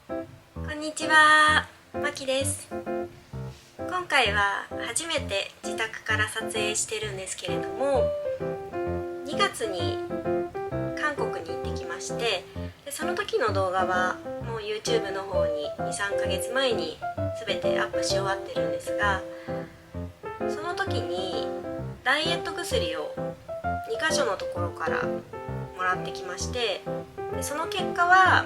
こんにちは、まきです。今回は初めて自宅から撮影してるんですけれども、2月に韓国に行ってきまして、その時の動画はもう YouTube の方に 2,3 ヶ月前に全てアップし終わってるんですが、その時にダイエット薬を2箇所のところからもらってきまして、その結果は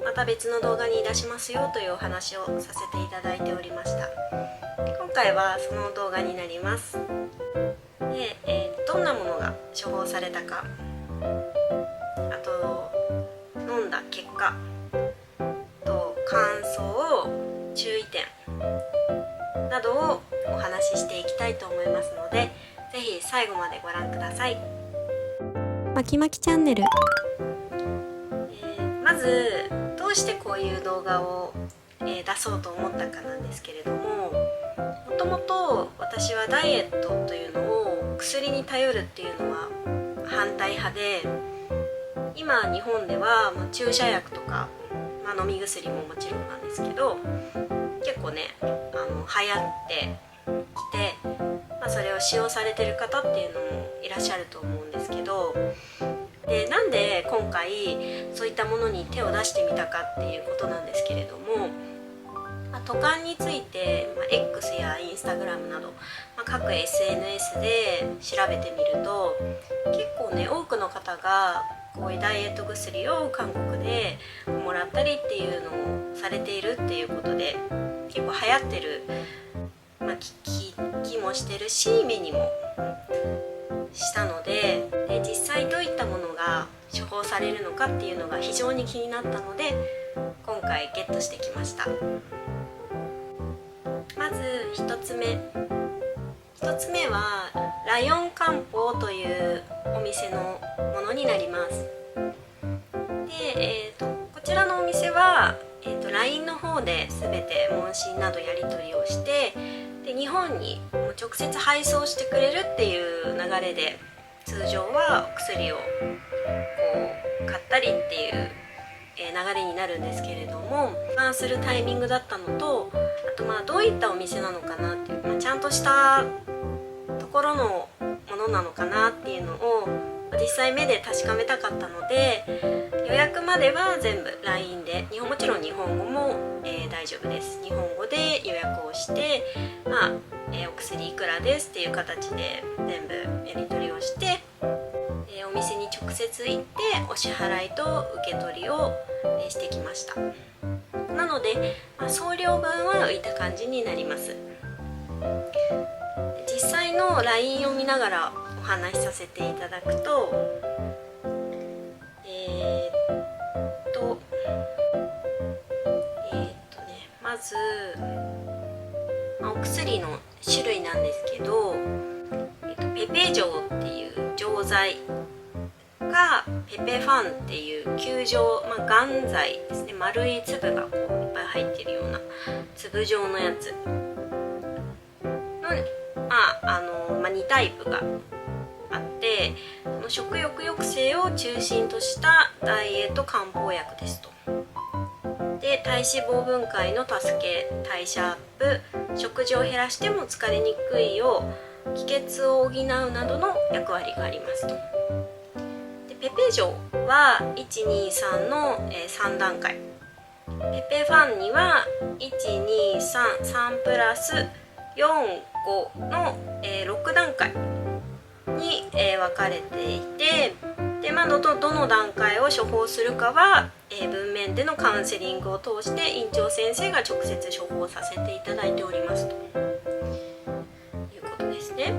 また別の動画に出しますよというお話をさせていただいておりました。今回はその動画になります。で、どんなものが処方されたか、あと飲んだ結果と感想、注意点などをお話ししていきたいと思いますので、ぜひ最後までご覧ください。まきまきチャンネル。まずどうしてこういう動画を、出そうと思ったかなんですけれども、もともと私はダイエットというのを薬に頼るっていうのは反対派で、今日本では注射薬とか、飲み薬ももちろんなんですけど、結構ね流行ってきて、それを使用されてる方っていうのもいらっしゃると思うんですけど、でなんで今回そういったものに手を出してみたかっていうことなんですけれども、渡韓について、X や Instagram など、各 SNS で調べてみると、結構ね多くの方がこういうダイエット薬を韓国でもらったりっていうのをされているっていうことで、結構流行ってる、聞きもしてるし、目にもしたので、実際どういったものが処方されるのかっていうのが非常に気になったので、今回ゲットしてきました。まず1つ目はライオン漢方というお店のものになります。で、こちらのお店は、LINE の方で全て問診などやり取りをして、で日本にもう直接配送してくれるっていう流れで、通常はお薬をこう買ったりっていう流れになるんですけれども、するタイミングだったのと、あとどういったお店なのかなっていう、ちゃんとしたところのものなのかなっていうのを実際目で確かめたかったので、予約までは全部 LINE で、もちろん日本語も、大丈夫です。日本語で予約をして、お薬いくらですっていう形で全部やり取りをして、お店に直接行ってお支払いと受け取りをしてきました。なので、送料分は浮いた感じになります。実際の LINE を見ながらお話しさせていただくと、まず、お薬の種類なんですけど、ペペ錠っていう錠剤がペペファンっていう球状、丸剤ですね。丸い粒がこういっぱい入ってるような粒状のやつの、2タイプがあって、食欲抑制を中心としたダイエット漢方薬ですと。で、体脂肪分解の助け、代謝アップ、食事を減らしても疲れにくいよう気血を補うなどの役割がありますと。で、ペペ錠は123の3段階、ペペファンには123プラス45の6段階に分かれていて、で、どの段階を処方するかは文面でのカウンセリングを通して院長先生が直接処方させていただいておりますということですね。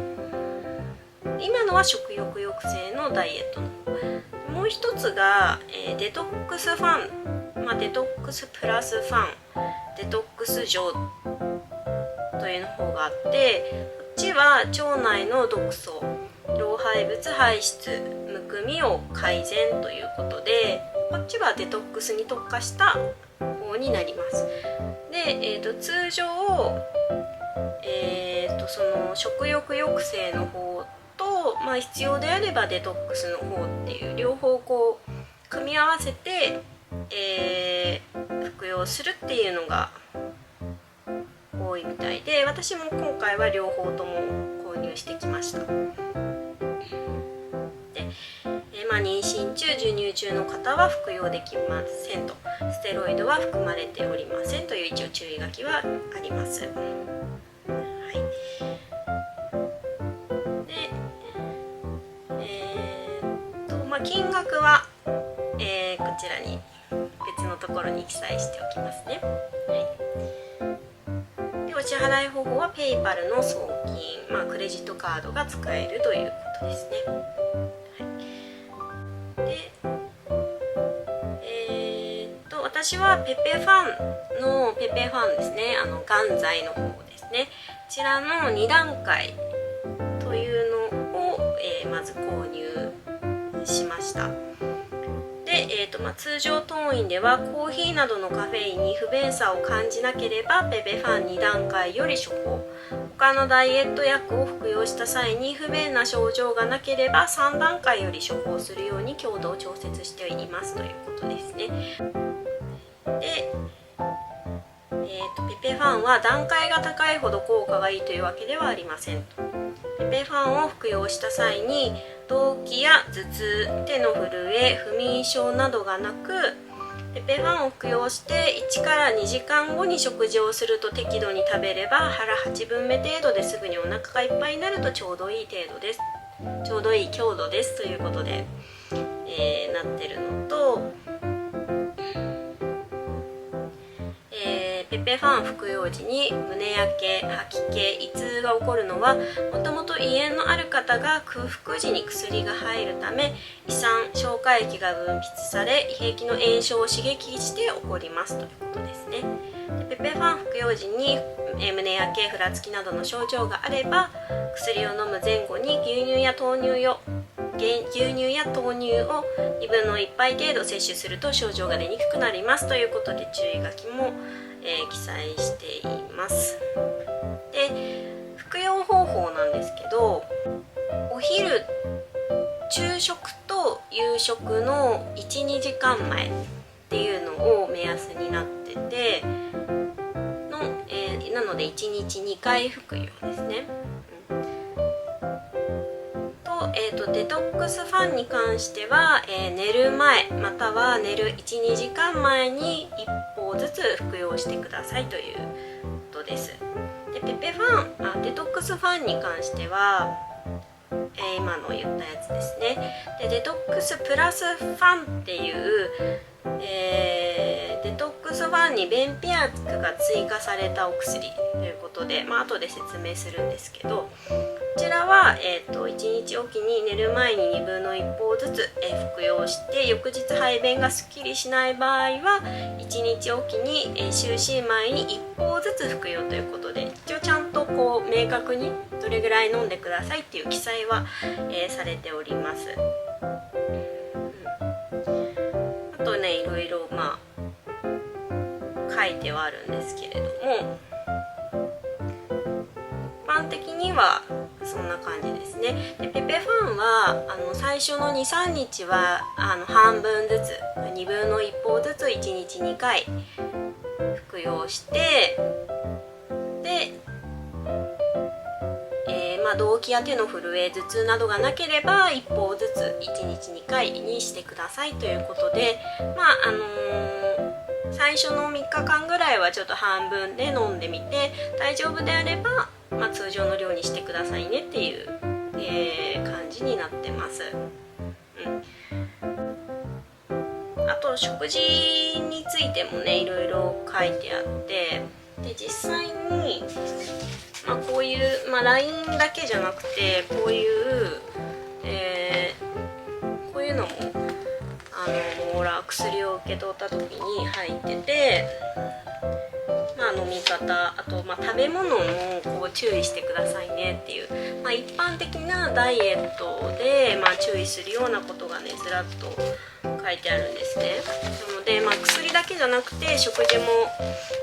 今のは食欲抑制のダイエットの方、もう一つが、デトックスファン、デトックスプラスファン、デトックス錠というの方があって、こっちは腸内の毒素、老廃物排出、むくみを改善ということで、こっちはデトックスに特化した方になります。で、通常、その食欲抑制の方と、必要であればデトックスの方っていう両方こう組み合わせて、服用するっていうのが多いみたいで、私も今回は両方とも購入してきました。で、妊娠中授乳中の方は服用できませんと、ステロイドは含まれておりませんという一応注意書きはあります。はい。で、金額は、こちらに別のところに記載しておきますね。はい、でお支払い方法はペイパルの送金、クレジットカードが使えるということですね。はい、で、私はペペファンですね、眼剤の方ですね、こちらの2段階というのを、まず購入しました。で、通常当院ではコーヒーなどのカフェインに不便さを感じなければペペファン2段階より処方、他のダイエット薬を服用した際に不便な症状がなければ3段階より処方するように強度を調節していますということですね。で、ペペファンは段階が高いほど効果がいいというわけではありませんと。ペペファンを服用した際に動悸や頭痛、手の震え、不眠症などがなく、ペペファンを服用して1から2時間後に食事をすると適度に食べれば腹8分目程度ですぐにお腹がいっぱいになるとちょうどいい程度です、ちょうどいい強度ですということで、なってるのと、ペペファン服用時に胸焼け、吐き気、胃痛が起こるのはもともと胃炎のある方が空腹時に薬が入るため胃酸、消化液が分泌され胃壁の炎症を刺激して起こりますということですね。でペペファン服用時に胸焼け、ふらつきなどの症状があれば薬を飲む前後に牛乳や豆乳を2分の1杯程度摂取すると症状が出にくくなりますということで注意書きも、記載しています。で、服用方法なんですけど、お昼、昼食と夕食の 1,2 時間前っていうのを目安になっててなので1日2回服用ですね。デトックスファンに関しては、寝る前または寝る 1,2 時間前に1包ずつ服用してくださいということです。でデトックスファンに関しては、今の言ったやつですね。でデトックスプラスファンっていう、デトックスファンに便秘薬が追加されたお薬ということで、後で説明するんですけど、こちらは、1日おきに寝る前に2分の1包ずつ、服用して翌日排便がすっきりしない場合は1日おきに、就寝前に1包ずつ服用ということで、一応ちゃんとこう明確にどれぐらい飲んでくださいっていう記載は、されております。あとね、いろいろ書いてはあるんですけれども、一般的にはそんな感じですね。でペペファンは最初の 2,3 日は半分ずつ2分の1包ずつ1日2回服用して、で、動悸や手の震え、頭痛などがなければ1包ずつ1日2回にしてくださいということで、最初の3日間ぐらいはちょっと半分で飲んでみて、大丈夫であれば通常の量にしてくださいねっていう、感じになってます。あと食事についてもね、いろいろ書いてあって、で実際に、こういう、LINE だけじゃなくてこういう、こういうのも薬を受け取った時に入ってて、飲み方、あと、食べ物もこう注意してくださいねっていう、一般的なダイエットで、注意するようなことがねずらっと書いてあるんですね。なので、薬だけじゃなくて食事も、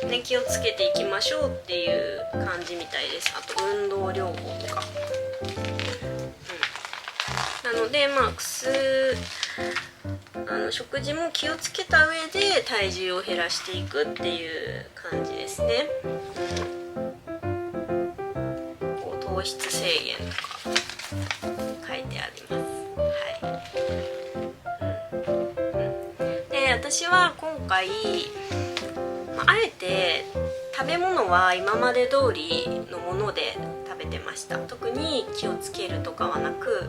ね、気をつけていきましょうっていう感じみたいです。あと運動療法とか、食事も気をつけた上で体重を減らしていくっていう感じですね。糖質制限とか書いてあります。で、私は今回、あえて食べ物は今まで通りのもので食べてました。特に気をつけるとかはなく、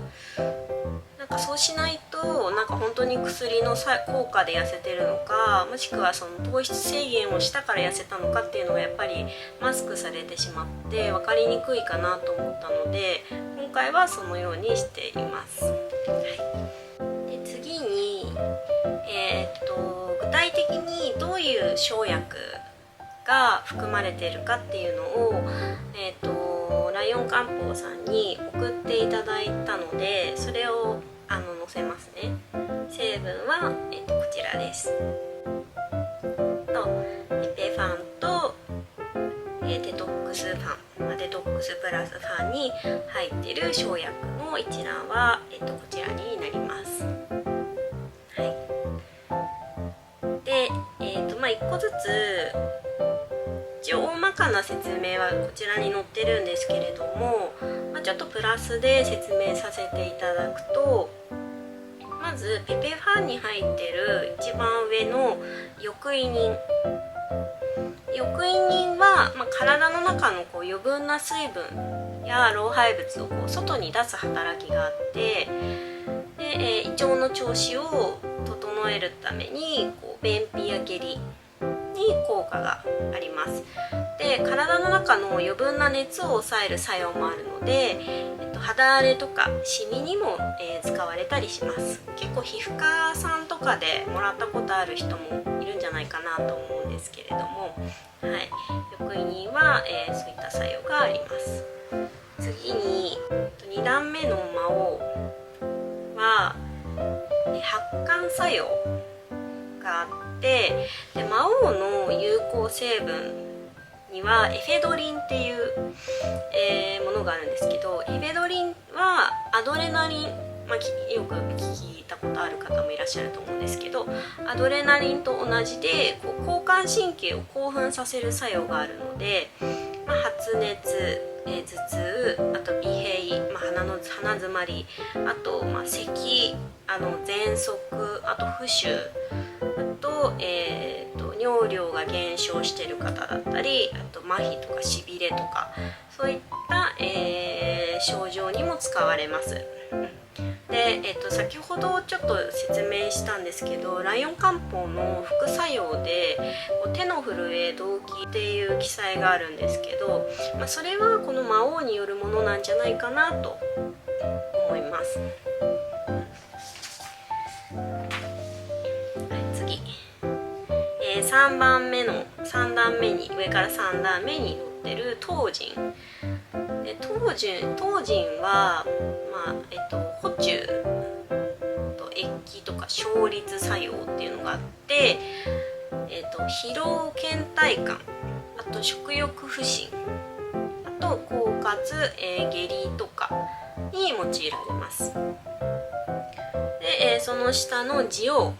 そうしないと本当に薬の効果で痩せてるのか、もしくはその糖質制限をしたから痩せたのかっていうのがやっぱりマスクされてしまって分かりにくいかなと思ったので、今回はそのようにしています。で、次に、具体的にどういう生薬が含まれているかっていうのを、ライオン漢方さんに送っていただいたので、それを載せますね。成分は、こちらです。ペペファンと、デトックスファン、デトックスプラスファンに入っている生薬の一覧は、こちらになります。で、1個ずつ一応大まかな説明はこちらに載ってるんですけれども、ちょっとプラスで説明させていただくと、まずペペファンに入ってる一番上の翼異人。翼異人は、体の中の余分な水分や老廃物を外に出す働きがあって、で、胃腸の調子を整えるために便秘や下痢に効果があります。で、体の中の余分な熱を抑える作用もあるので、肌荒れとかシミにも、使われたりします。結構皮膚科さんとかでもらったことある人もいるんじゃないかなと思うんですけれども、翼異人は、そういった作用があります。次に2段目の魔王は発汗作用があって、で、魔王の有効成分にはエフェドリンっていう、ものがあるんですけど、エフェドリンはアドレナリン、よく聞いたことある方もいらっしゃると思うんですけど、アドレナリンと同じで交感神経を興奮させる作用があるので、発熱、頭痛、あと鼻鳴、鼻詰まり、あと咳、喘息、あと浮腫、あと、尿量が減少している方だったり、あと麻痺とかしびれとか、そういった、症状にも使われます。で、先ほどちょっと説明したんですけど、ライオン漢方の副作用で手の震え、動悸っていう記載があるんですけど、それはこの魔王によるものなんじゃないかなと思います。次、3段目に、上から3段目に載ってる当人。で、当人は、補充と液とか消立作用っていうのがあって、疲労倦怠感、あと食欲不振、あと狡猾、下痢とかに用いられます。で、その下の滋養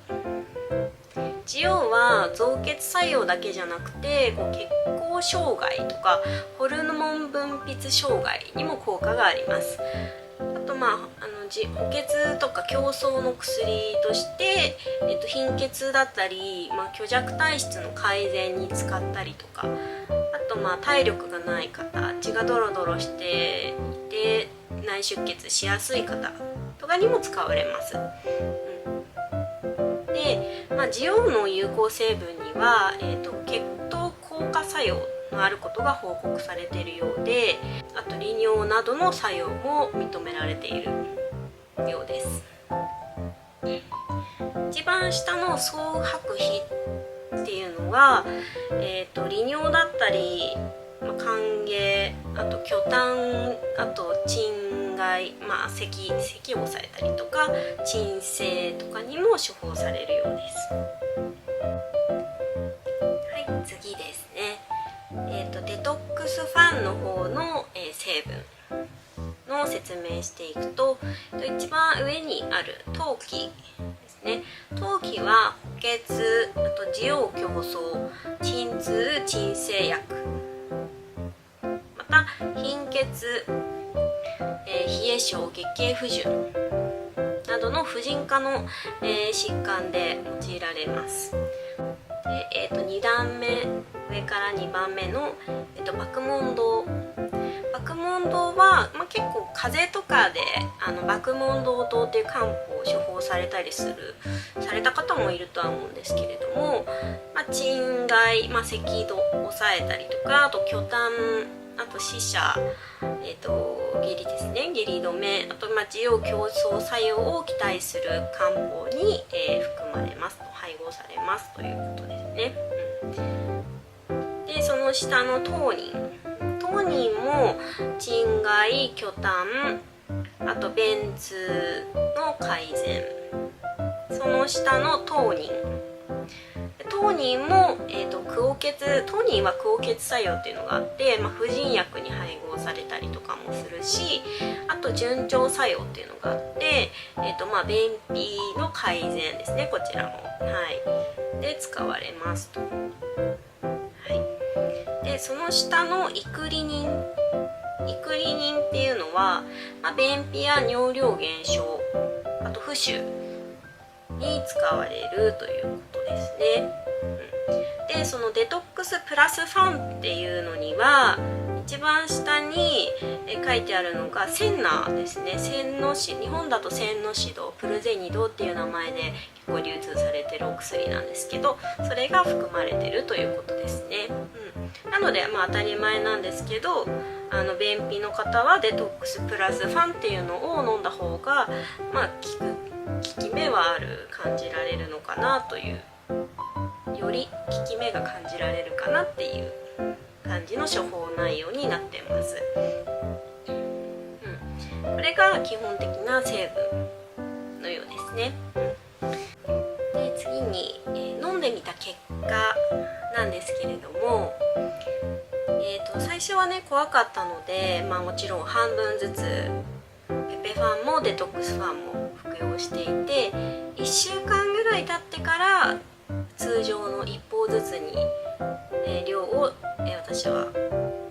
は造血作用だけじゃなくて血行障害とかホルモン分泌障害にも効果があります。あと補欠とか競争の薬として、貧血だったり、虚弱体質の改善に使ったりとか、あと体力がない方、血がドロドロしていて内出血しやすい方とかにも使われます。で、滋養の有効成分には、血糖硬化作用のあることが報告されているようで、あと利尿などの作用も認められているようです。一番下の総白皮っていうのは、利尿だったり、寒下、あと虚痰、あと鎮害、咳を抑えたりとか鎮静とかにも処方されるようです。はい、次ですね。デトックスファンの方の、成分の説明していくと、一番上にある陶器ですね。当帰は補欠、あと滋養強壮、鎮痛鎮静薬、また貧血、冷え症、月経不順などの婦人科の、疾患で用いられます。で、2段目、上から2番目の、麦門堂。麦門堂は、結構風邪とかで麦門堂糖っていう漢方を処方された方もいるとは思うんですけれども、鎮害、咳止を抑えたりとか、あと巨炭、あと死者、下痢ですね、下痢止め、あと滋養強壮作用を期待する漢方に、含まれますと、配合されますということですね。で、その下の当人も鎮害、巨炭、あと便通の改善。その下の当人も、当人はクオ血作用っていうのがあって、婦人薬に配合されたりとかもするし、あと順調作用っていうのがあって、便秘の改善ですね、こちらも、で使われますと。で、その下のイクリニンっていうのは、便秘や尿量減少、あと浮腫に使われるということですね。で、そのデトックスプラスファンっていうのには、一番下に書いてあるのがセンナですね。日本だと千のシド、プルゼニドっていう名前で結構流通されてるお薬なんですけど、それが含まれてるということですね。なので当たり前なんですけど、便秘の方はデトックスプラスファンっていうのを飲んだ方が効き目は感じられるのかなという、より効き目が感じられるかなっていう感じの処方内容になってます。これが基本的な成分のようですね。で、次に、飲んでみた結果なんですけれども、最初はね怖かったので、もちろん半分ずつペペファンもデトックスファンも服用していて、1週間ぐらい経ってから通常の1包ずつに、量を、私は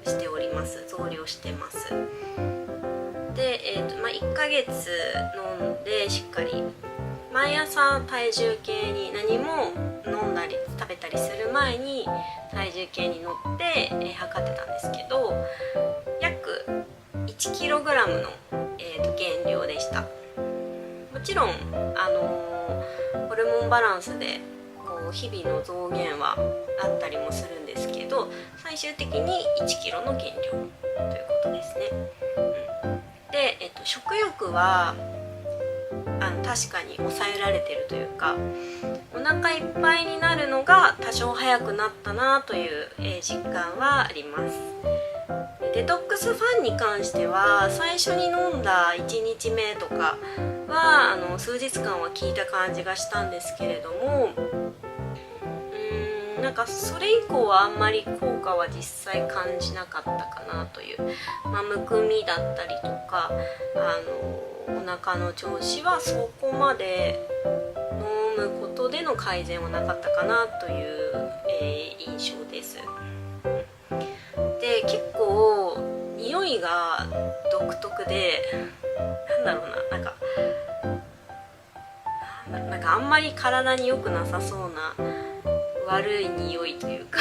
しております。増量してます。で、1ヶ月飲んでしっかり毎朝体重計に、何も飲んだり食べたりする前に体重計に乗って、測ってたんですけど、約 1kg の、減量でした。もちろんホルモンバランスで日々の増減はあったりもするんですけど、最終的に 1kg の減量ということですね。で、食欲は確かに抑えられてるというか、お腹いっぱいになるのが多少早くなったなという、実感はあります。デトックスファンに関しては、最初に飲んだ1日目とかは数日間は効いた感じがしたんですけれども、それ以降はあんまり効果は実際感じなかったかなという、むくみだったりとかお腹の調子はそこまで飲むことでの改善はなかったかなという、印象です。で、結構匂いが独特で、あんまり体に良くなさそうな悪い匂いというか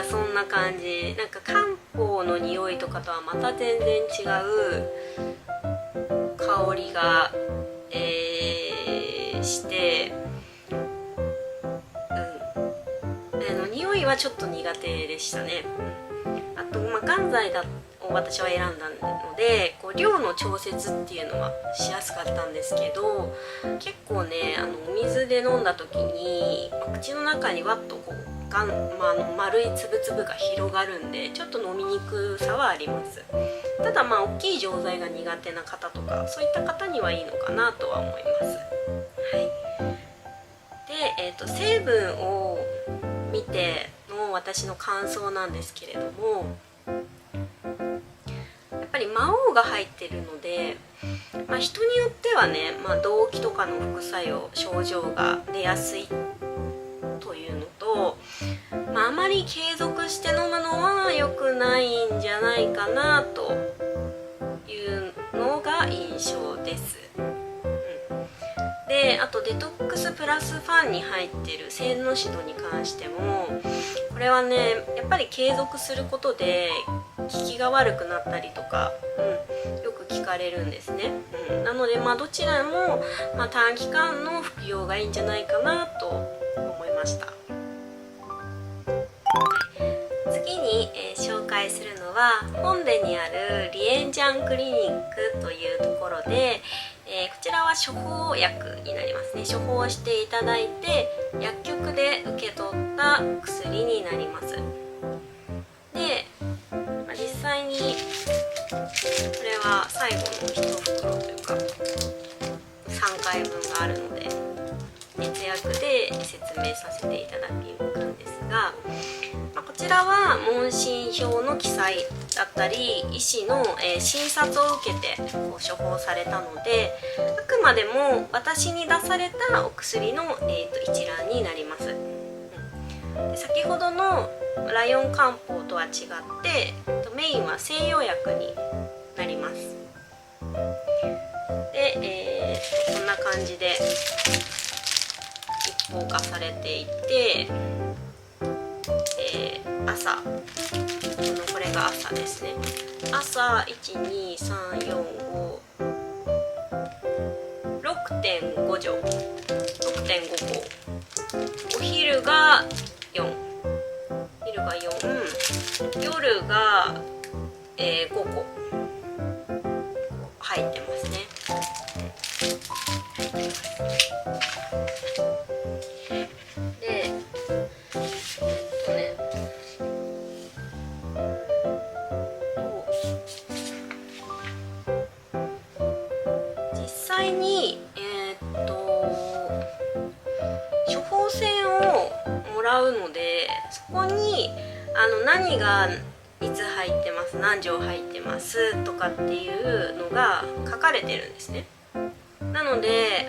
そんな感じ。漢方の匂いとかとはまた全然違う香りが、して、匂いはちょっと苦手でしたね。あと、元剤を私は選んだので、量の調節っていうのはしやすかったんですけど、結構ねお水で飲んだ時に口の中にわっと丸いつぶつぶが広がるんで、ちょっと飲みにくさはあります。ただ大きい錠剤が苦手な方とか、そういった方にはいいのかなとは思います。で、成分を見ての私の感想なんですけれども、やっぱりり魔王が入ってるので、人によってはね、動悸とかの副作用症状が出やすいというのと、あまり継続して飲むのは良くないんじゃないかなというのが印象です。であとデトックスプラスファンに入ってるセンノシドに関しても、これはねやっぱり継続することで効きが悪くなったりとか、よく聞かれるんですね。なのでどちらも、短期間の服用がいいんじゃないかなと思いました。次に、紹介するのは本殿にあるリエンジャンクリニックというところで、こちらは処方薬になりますね。処方していただいて薬局で受け取った薬になります。で、実際にこれは最後の1袋というか3回分があるので節約で説明させていただくんですが、こちらは問診票の記載だったり医師の診察を受けて処方されたので、あくまでも私に出されたお薬の一覧になります。先ほどのライオン漢方とは違ってメインは西洋薬になります。で、こんな感じで一方化されていて、朝これが朝ですね。朝12345 6.5錠、6.5個、お昼が4、夜が、5個入ってますね。で実際に処方箋をもらうので、そこに何がいつ入ってます、何錠入ってますとかっていうのが書かれてるんですね。なので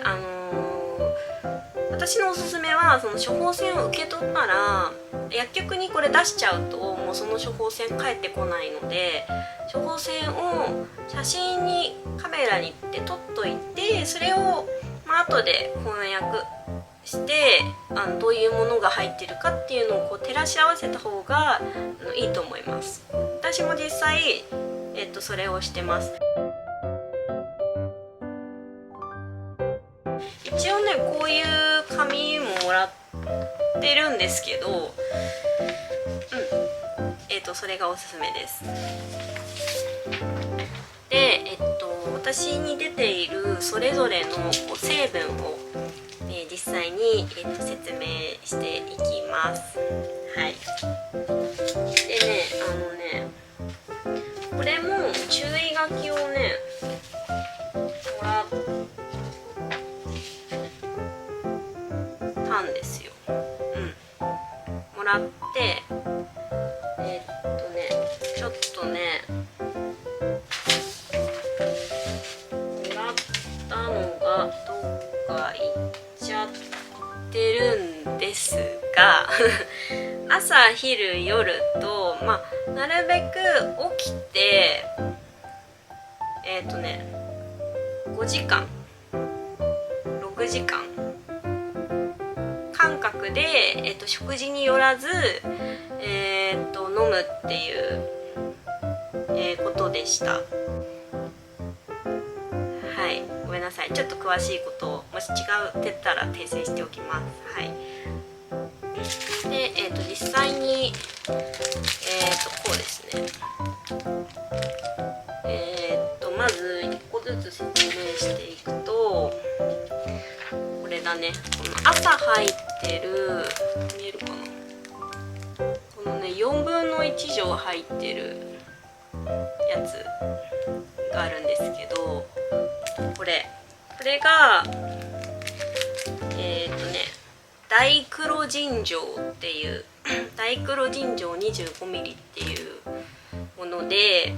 私のおすすめはその処方箋を受け取ったら薬局にこれ出しちゃうともうその処方箋返ってこないので、処方箋を写真にカメラにって撮っといて、それを後で翻訳してどういうものが入ってるかっていうのを照らし合わせた方がいいと思います。私も実際、それをしてます。一応ねこういう紙ももらってるんですけど、それがおすすめです。で、私に出ているそれぞれの成分を、実際に、説明していきます。はい。でね、これも注意書きをねもらったんですよ。もらってちょっとねもらったのがどっか行っちゃってるんですが朝昼夜となるべく起きて5時間6時間間隔で、食事によらず、飲むっていう、ことでした。はい、ごめんなさい。ちょっと詳しいことをもし違ってたら訂正しておきます。はい。で、実際にこうですね。まず1個ずつ説明していくと、これだね。この朝入ってる、見えるかな。このね4分の1錠入ってるやつがあるんですけど、これがダイクロジン錠っていうダイクロジン錠 25ml っていうもので、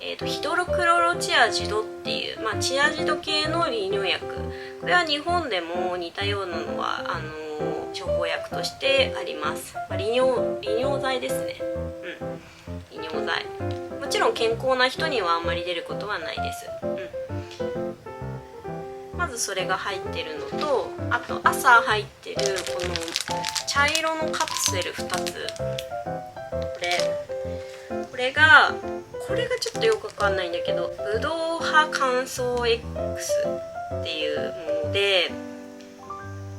ヒドロクロロチアジドっていう、チアジド系の利尿薬、これは日本でも似たようなのは処方薬としてあります。利尿剤ですね。利尿剤、もちろん健康な人にはあんまり出ることはないです。まずそれが入ってるのと、あと朝入ってるこの茶色のカプセル2つ、これがちょっとよくわかんないんだけど、ブドウ派乾燥 X っていうもので、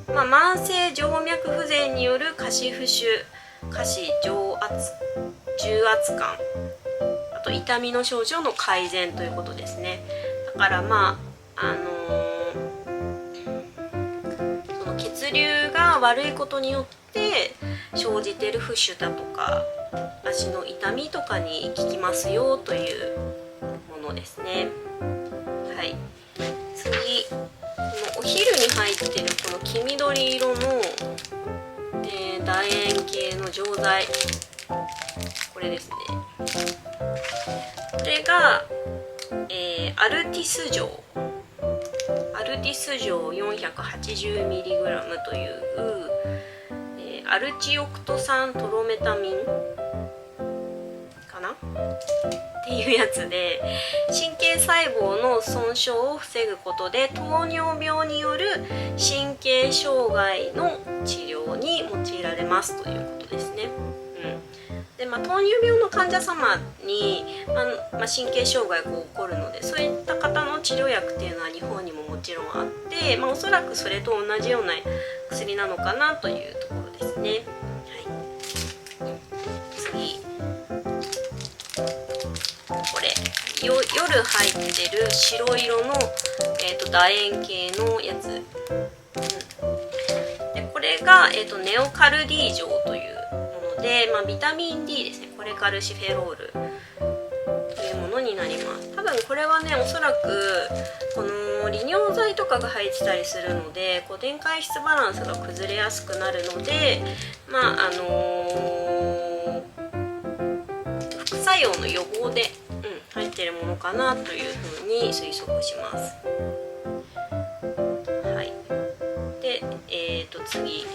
慢性静脈不全による下肢浮腫、下肢重圧感、あと痛みの症状の改善ということですね。だからその血流が悪いことによって生じている浮腫だとか足の痛みとかに効きますよというものですね。はい、次、このお昼に入ってるこの黄緑色の、楕円形の錠剤、これですね。これが、アルティス錠 480mg という、アルチオクト酸トロメタミンかなっていうやつで、神経細胞の損傷を防ぐことで糖尿病による神経障害の治療に用いられますということですね。で糖尿病の患者様に、神経障害が起こるので、そういった方の治療薬っていうのは日本にももちろんあって、おそらくそれと同じような薬なのかなというところですね。はい、次、これ夜入ってる白色の、楕円形のやつ、でこれが、ネオカルディ錠というもので、ビタミン D ですね。これカルシフェロールというものになります。多分これはね、おそらくこの利尿剤とかが入ってたりするので、電解質バランスが崩れやすくなるので、副作用の予防で、入ってるものかなというふうに推測します。はい、で、次、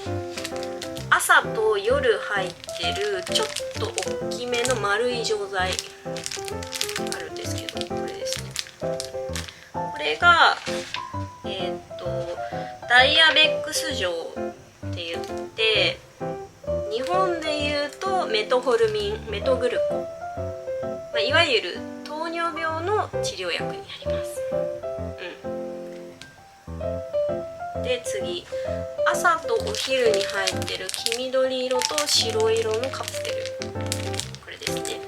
朝と夜入ってるちょっと大きめの丸い錠剤あるんですけど、これですね。これがダイアベックス錠って言って、日本でいうとメトホルミン、メトグルコ、いわゆる糖尿病の治療薬になります。で次、朝とお昼に入ってる黄緑色と白色のカプセル、これですね。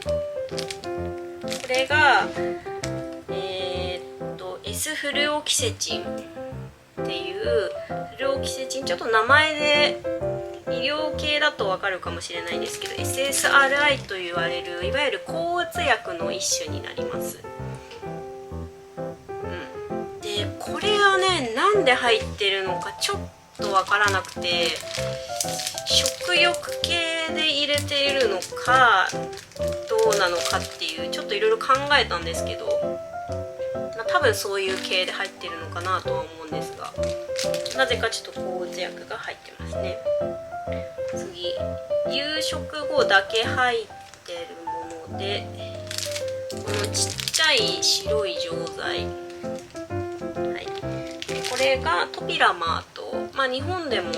これがS フルオキセチンっていう、フルオキセチン、ちょっと名前で医療系だとわかるかもしれないんですけど、 SSRI と言われるいわゆる抗うつ薬の一種になります。でこれはね、なんで入ってるのかちょっとわからなくて、食欲系で入れているのかどうなのかっていう、ちょっといろいろ考えたんですけど、多分そういう系で入ってるのかなとは思うんですが、なぜかちょっと抗うつ薬が入ってますね。次、夕食後だけ入ってるもので、このちっちゃい白い錠剤、これがトピラマート、日本でも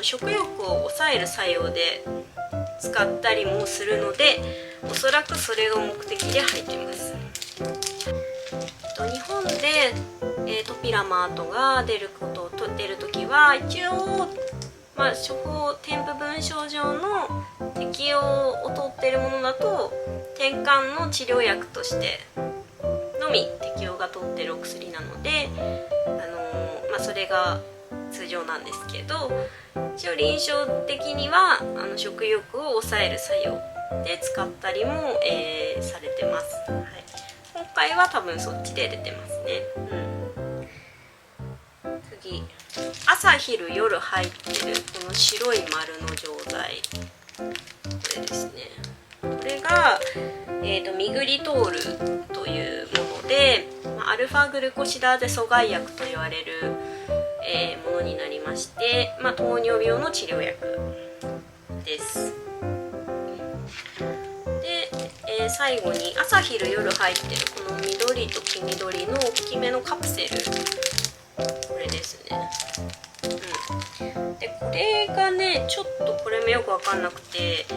食欲を抑える作用で使ったりもするので、おそらくそれが目的で入っています。日本で、トピラマートが出るときは、一応、処方添付文書上の適用を取っているものだと、てんかんの治療薬としてのみ適用が取っているお薬なので、それが通常なんですけど、一応臨床的には食欲を抑える作用で使ったりも、されてます。今回は多分そっちで出てますね。次、朝昼夜入ってるこの白い丸の錠剤、これですね。これが、ミグリトールというもので、アルファグルコシダーゼ阻害薬と言われる、ものになりまして、糖尿病の治療薬です。で、最後に朝昼夜入ってるこの緑と黄緑の大きめのカプセル、これですね。でこれがねちょっとこれもよく分かんなくて、グ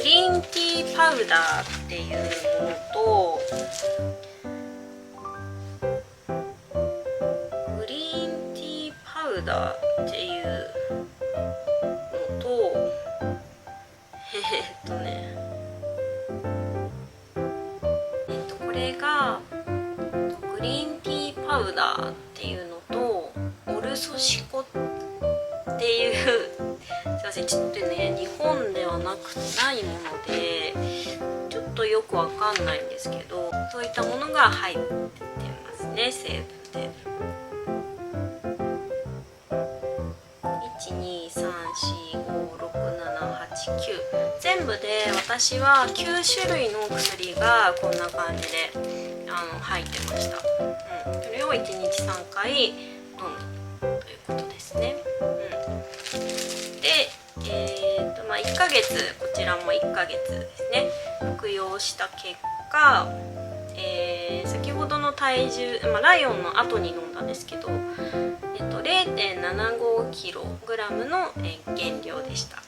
リーンティーパウダーっていうものと、グリーンティーパウダーっていうのと、これがグリーンティーパウダーっていうのと、オルソシコっていうすいません、ちょっとね日本ではないものでちょっとよくわかんないんですけど、そういったものが入ってますね、成分で。123456789全部で私は9種類の薬がこんな感じで入ってました。それを1日3回飲むということですね。で、1ヶ月、こちらも1ヶ月ですね服用した結果、先ほどの体重、ライオンの後に飲んだんですけど、0.75kg の減量でした。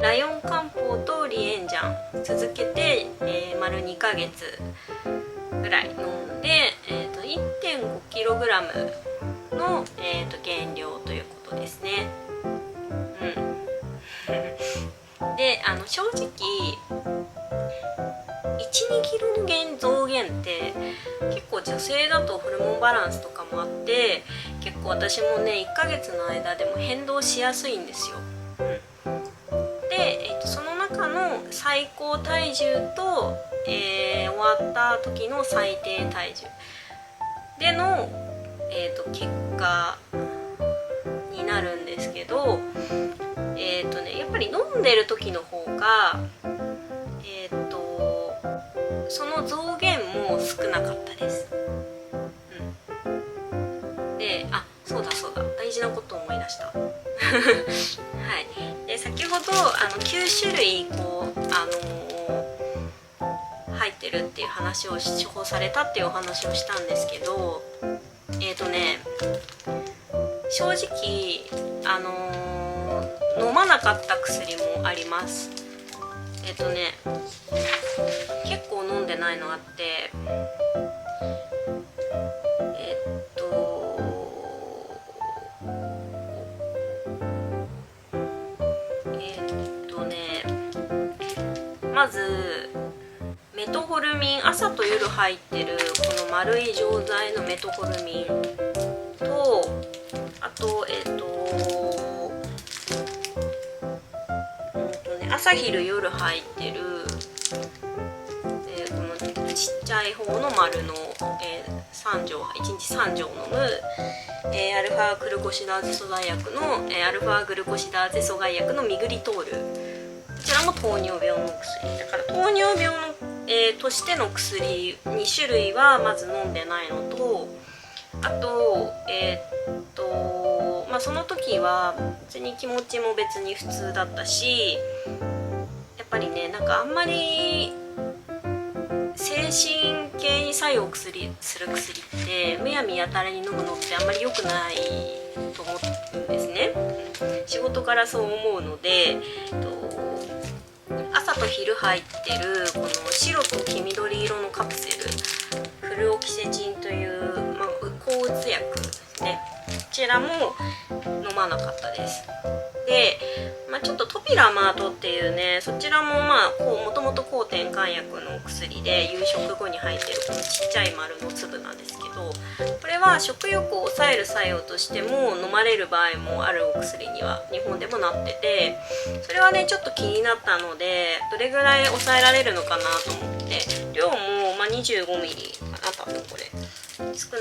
ライオン漢方とリエンジャン続けて、丸2ヶ月ぐらい飲んで、1.5kg の、減量ということですね。で正直 1,2kg の増減って結構女性だとホルモンバランスとかもあって、結構私もね1ヶ月の間でも変動しやすいんですよ。で、その中の最高体重と、終わった時の最低体重での、結果になるんですけど、やっぱり飲んでる時の方がその増減も少なかったです。で、そうだ大事なことを思い出したはい。で先ほど9種類入ってるっていう話を処方されたっていうお話をしたんですけど、正直飲まなかった薬もあります。結構飲んでないのあって、まずメトホルミン、朝と夜入ってるこの丸い錠剤のメトホルミンと、あと朝昼夜入ってる、このちっちゃい方の丸の、3錠、1日3錠飲む、アルファグルコシダーゼ阻害薬の、アルファグルコシダーゼ阻害薬のミグリトール、こちらも糖尿病の薬だから、糖尿病の、としての薬2種類はまず飲んでないのと、あとその時は別に気持ちも別に普通だったし、やっぱりねなんかあんまり精神系に作用する薬ってむやみやたらに飲むのってあんまり良くないと思うんですね。仕事からそう思うので、朝と昼入ってるこの白と黄緑色のカプセル、フルオキセチンという、抗うつ薬ですね。こちらも飲まなかったです。で、ちょっとトピラマートっていうね、そちらももともと抗てんかん薬の薬で夕食後に入ってるこのちっちゃい丸の粒なんですけど、これは食欲を抑える作用としても飲まれる場合もあるお薬には日本でもなってて、それはねちょっと気になったので、どれぐらい抑えられるのかなと思って、量も25ミリかな、多分これ少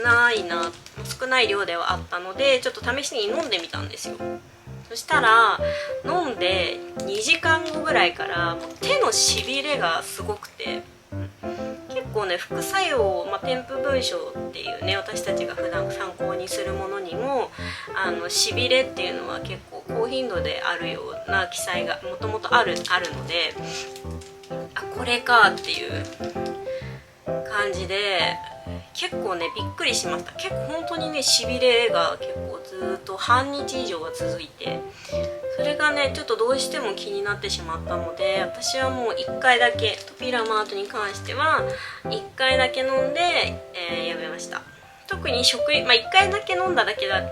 ない量ではあったので、ちょっと試しに飲んでみたんですよ。そしたら飲んで20 2時間後ぐらいからもう手のしびれがすごくて、結構ね副作用、添付文章っていうね私たちが普段参考にするものにもしびれっていうのは結構高頻度であるような記載がもともとあるので、これかっていう感じで結構ねびっくりしました。結構本当にねしびれが結構ずっと半日以上が続いて、それがねちょっとどうしても気になってしまったので、私はもう1回だけトピラマートに関しては1回だけ飲んで、やめました。特に1回だけ飲んだだけだっ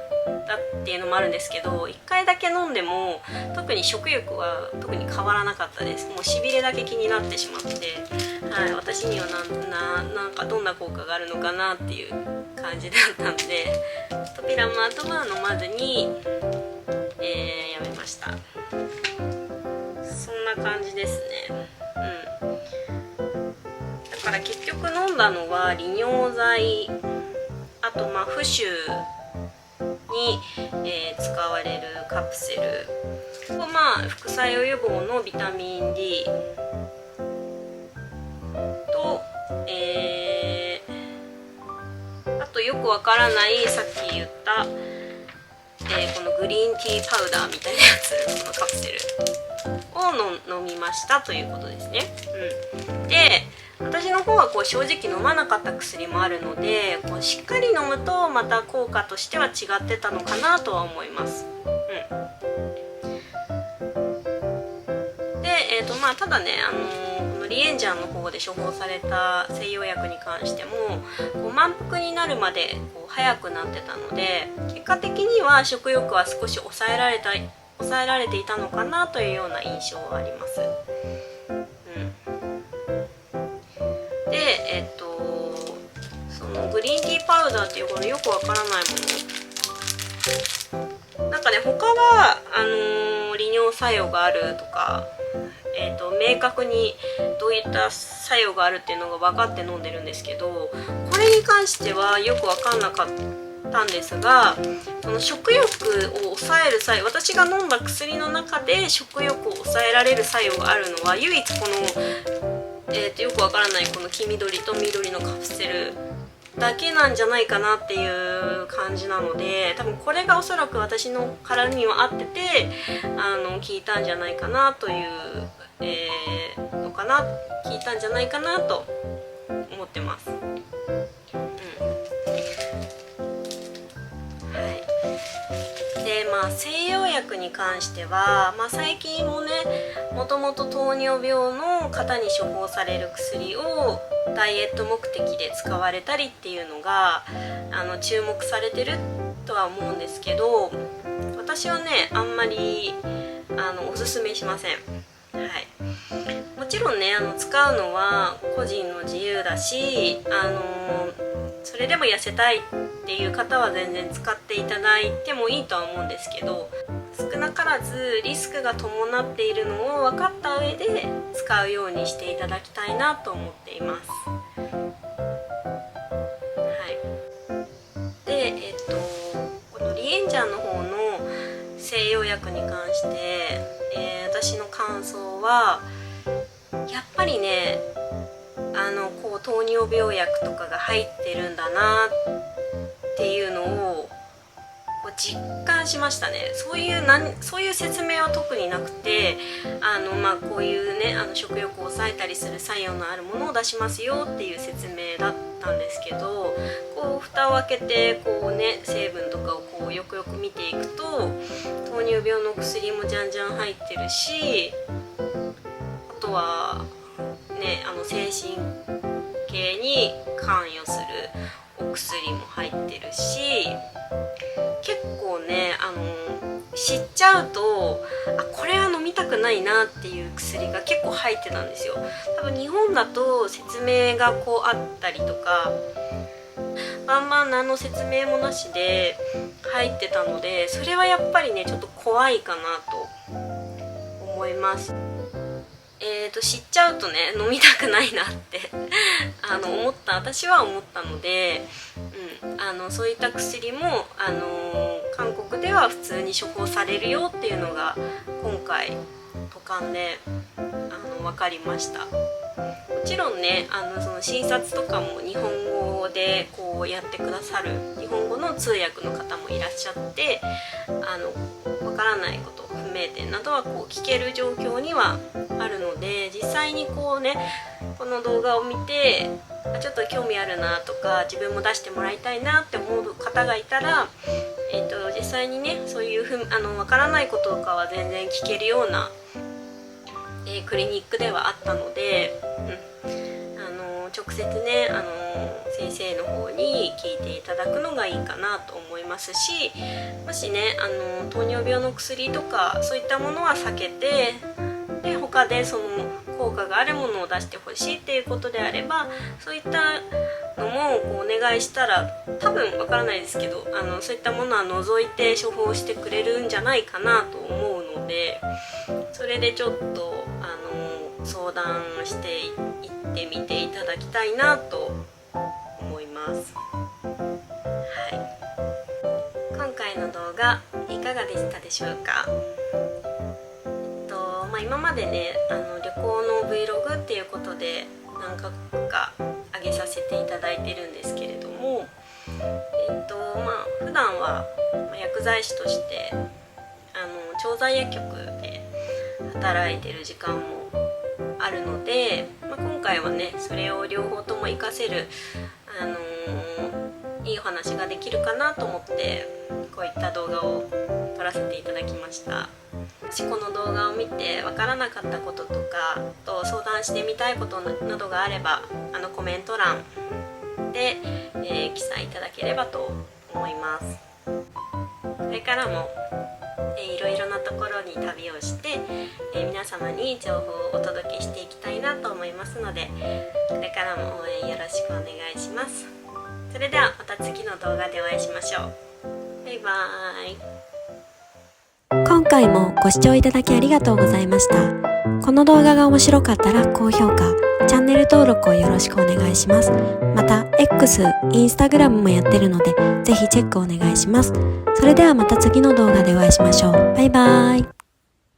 ていうのもあるんですけど、1回だけ飲んでも特に食欲は特に変わらなかったです。もうしびれだけ気になってしまって、はい、私にはなんかどんな効果があるのかなっていう感じだったので、トピラマートは飲まずに、やめました。そんな感じですね。だから結局飲んだのは利尿剤、あと浮腫に、使われるカプセルと、副作用予防のビタミン D と、あとよくわからないさっき言った、このグリーンティーパウダーみたいなやつ、このカプセルを飲みましたということですね。で私の方は正直飲まなかった薬もあるので、しっかり飲むとまた効果としては違ってたのかなとは思います。で、ただねこのリエンジャンの方で処方された西洋薬に関しても満腹になるまで早くなってたので、結果的には食欲は少し抑えられていたのかなというような印象はあります。でそのグリーンティーパウダーっていうこのよくわからないもの、なんかね他は利尿作用があるとか、明確にどういった作用があるっていうのが分かって飲んでるんですけど、これに関してはよく分かんなかったんですが、その食欲を抑える作用、私が飲んだ薬の中で食欲を抑えられる作用があるのは唯一このよくわからないこの黄緑と緑のカプセルだけなんじゃないかなっていう感じなので、多分これがおそらく私の体には合ってて効いたんじゃないかなという、効いたんじゃないかなと思ってます。で西洋薬に関しては、最近もねもともと糖尿病の方に処方される薬をダイエット目的で使われたりっていうのが注目されてるとは思うんですけど、私はねあんまりおすすめしません。もちろんね使うのは個人の自由だし、それでも痩せたいっていう方は全然使っていただいてもいいとは思うんですけど、少なからずリスクが伴っているのを分かった上で使うようにしていただきたいなと思っています。で、このリエンジャンの方の西洋薬に関して、私の感想はやっぱりね糖尿病薬とかが入ってるんだなっていうのを実感しましたね。そういう説明は特になくて、こういうね食欲を抑えたりする作用のあるものを出しますよっていう説明だったんですけど、蓋を開けて成分とかをよくよく見ていくと糖尿病の薬もじゃんじゃん入ってるし、あとはね精神系に関与するお薬も入ってるし、結構ね知っちゃうとこれは飲みたくないなっていう薬が結構入ってたんですよ。多分日本だと説明があったりとかバンバン何の説明もなしで入ってたので、それはやっぱりねちょっと怖いかなと思います。知っちゃうとね飲みたくないなって私は思ったので、そういった薬も韓国では普通に処方されるよっていうのが今回途観で分かりました。もちろんねその診察とかも日本語でこうやってくださる日本語の通訳の方もいらっしゃって分からないこと不明点などはこう聞ける状況にはあるので、実際にこうねこの動画を見てちょっと興味あるなとか自分も出してもらいたいなって思う方がいたら、実際にねそういう分からないこととかは全然聞けるような、クリニックではあったので、直接ね先生の方に聞いていただくのがいいかなと思いますし、もしね糖尿病の薬とかそういったものは避けて、で他でその効果があるものを出してほしいっていうことであれば、そういったのもこうお願いしたら多分わからないですけどそういったものは除いて処方してくれるんじゃないかなと思うので、それでちょっと相談していってみていただきたいなと思います。今回の動画いかがでしたでしょうか。今までね旅行の Vlog っていうことで何カ国か上げさせていただいてるんですけれども、普段は薬剤師として調剤薬局で働いてる時間もあるので、今回はねそれを両方とも活かせる、いいお話ができるかなと思ってこういった動画を撮らせていただきました。もしこの動画を見てわからなかったこととかと相談してみたいことなどがあればコメント欄で、記載いただければと思います。これからもいろいろなところに旅をして、皆様に情報をお届けしていきたいなと思いますので、これからも応援よろしくお願いします。それではまた次の動画でお会いしましょう。バイバーイ。今回もご視聴いただきありがとうございました。この動画が面白かったら高評価、チャンネル登録をよろしくお願いします。また X、Instagram もやってるのでぜひチェックお願いします。それではまた次の動画でお会いしましょう。バイバーイ。